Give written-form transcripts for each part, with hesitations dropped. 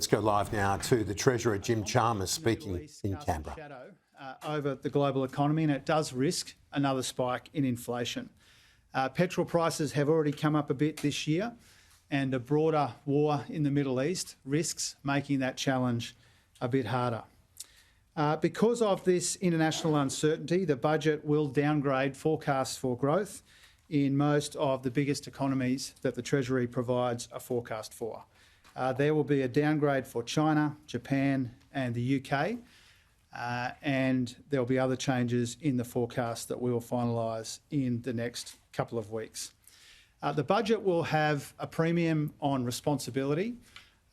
Let's go live now to the Treasurer, Jim Chalmers, speaking in Canberra. Shadow over the global economy, and it does risk another spike in inflation. Petrol prices have already come up a bit this year, and a broader war in the Middle East risks making that challenge a bit harder. Because of this international uncertainty, the budget will downgrade forecasts for growth in most of the biggest economies that the Treasury provides a forecast for. There will be a downgrade for China, Japan and the UK, and there will be other changes in the forecast that we will finalise in the next couple of weeks. The budget will have a premium on responsibility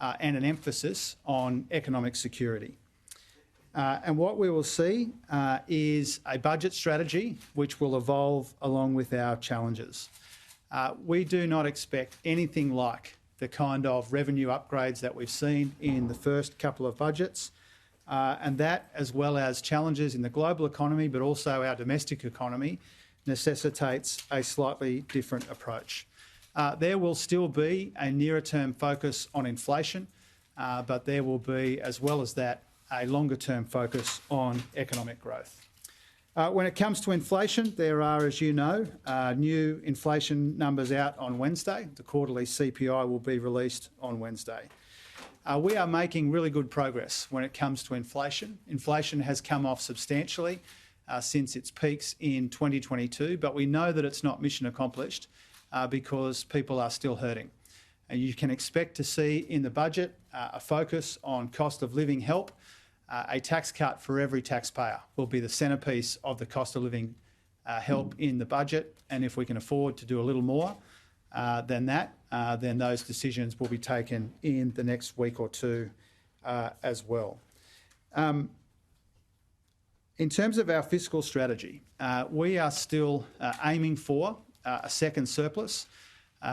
and an emphasis on economic security. And what we will see is a budget strategy which will evolve along with our challenges. We do not expect anything like the kind of revenue upgrades that we've seen in the first couple of budgets, and that, as well as challenges in the global economy but also our domestic economy, necessitates a slightly different approach. There will still be a nearer-term focus on inflation, but there will be, as well as that, a longer-term focus on economic growth. When it comes to inflation, there are, as you know, new inflation numbers out on Wednesday. The quarterly CPI will be released on Wednesday. We are making really good progress when it comes to inflation. Inflation has come off substantially since its peaks in 2022, but we know that it's not mission accomplished because people are still hurting. And you can expect to see in the budget a focus on cost of living help. A tax cut for every taxpayer will be the centrepiece of the cost of living help in the budget, and if we can afford to do a little more than that, then those decisions will be taken in the next week or two as well. In terms of our fiscal strategy, we are still aiming for a second surplus.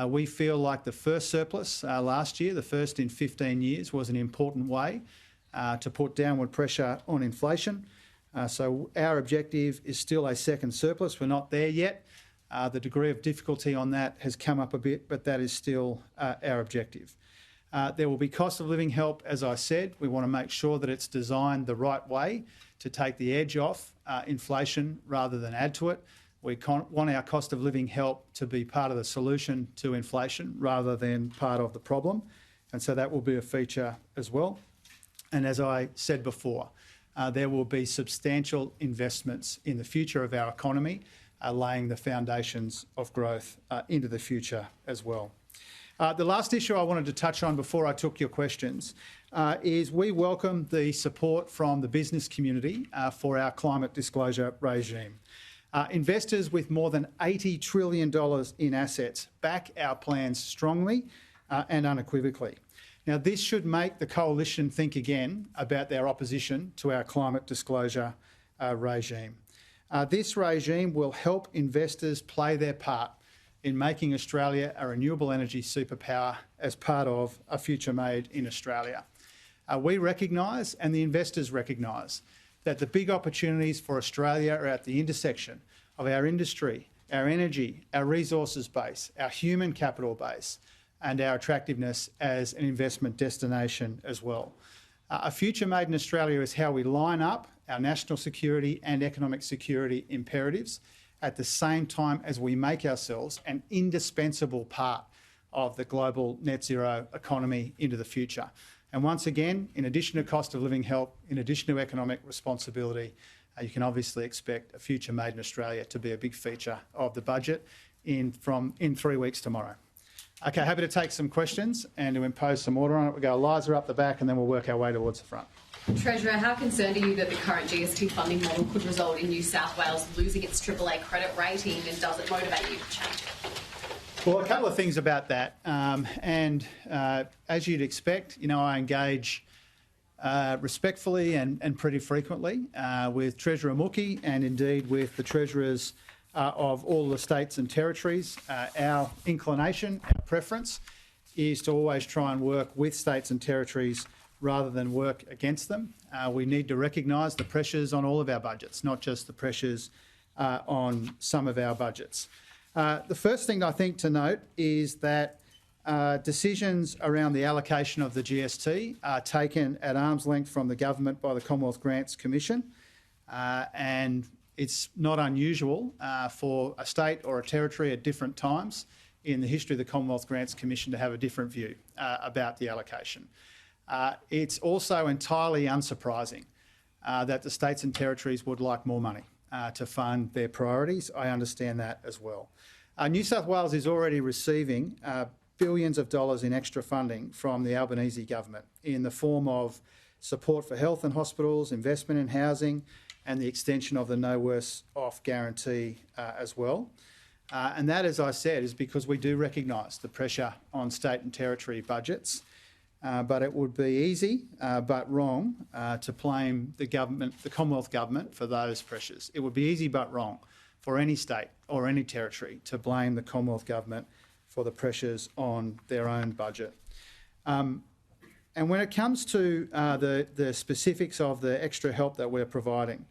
We feel like the first surplus last year, the first in 15 years, was an important way to put downward pressure on inflation. So our objective is still a second surplus. We're not there yet. The degree of difficulty on that has come up a bit, but that is still our objective. There will be cost of living help, as I said. We want to make sure that it's designed the right way to take the edge off inflation rather than add to it. We want our cost of living help to be part of the solution to inflation rather than part of the problem. And so that will be a feature as well. And as I said before, there will be substantial investments in the future of our economy, laying the foundations of growth into the future as well. The last issue I wanted to touch on before I took your questions is we welcome the support from the business community for our climate disclosure regime. Investors with more than $80 trillion in assets back our plans strongly and unequivocally. Now, this should make the Coalition think again about their opposition to our climate disclosure regime. This regime will help investors play their part in making Australia a renewable energy superpower as part of a future made in Australia. We recognise, and the investors recognise, that the big opportunities for Australia are at the intersection of our industry, our energy, our resources base, our human capital base, and our attractiveness as an investment destination as well. A future made in Australia is how we line up our national security and economic security imperatives at the same time as we make ourselves an indispensable part of the global net zero economy into the future. And once again, in addition to cost of living help, in addition to economic responsibility, you can obviously expect a future made in Australia to be a big feature of the budget in 3 weeks tomorrow. Okay, happy to take some questions and to impose some order on it. We'll go Liza up the back and then we'll work our way towards the front. Treasurer, how concerned are you that the current GST funding model could result in New South Wales losing its AAA credit rating, and does it motivate you to change it? Well, a couple of things about that. As you'd expect, I engage respectfully and pretty frequently with Treasurer Mookie and indeed with the Treasurers of all the states and territories. Our inclination, our preference is to always try and work with states and territories rather than work against them. We need to recognise the pressures on all of our budgets, not just the pressures on some of our budgets. The first thing I think to note is that Decisions around the allocation of the GST are taken at arm's length from the government by the Commonwealth Grants Commission, and it's not unusual for a state or a territory at different times in the history of the Commonwealth Grants Commission to have a different view about the allocation. It's also entirely unsurprising that the states and territories would like more money to fund their priorities. I understand that as well. New South Wales is already receiving billions of dollars in extra funding from the Albanese government in the form of support for health and hospitals, investment in housing, and the extension of the no worse off guarantee as well. And that, as I said, is because we do recognise the pressure on state and territory budgets, but it would be easy but wrong to blame the Commonwealth government for those pressures. It would be easy but wrong for any state or any territory to blame the Commonwealth government for the pressures on their own budget. And when it comes to the specifics of the extra help that we're providing,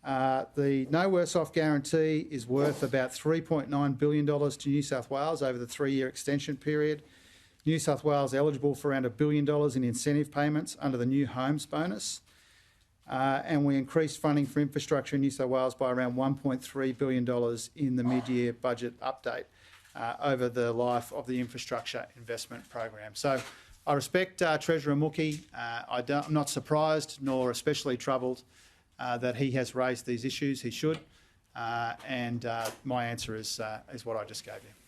the no worse off guarantee is worth about $3.9 billion to New South Wales over the 3-year extension period. New South Wales eligible for around $1 billion in incentive payments under the new homes bonus. And we increased funding for infrastructure in New South Wales by around $1.3 billion in the mid-year budget update over the life of the infrastructure investment program. So I respect Treasurer Mookie. I'm not surprised nor especially troubled that he has raised these issues. He should. And my answer is what I just gave you.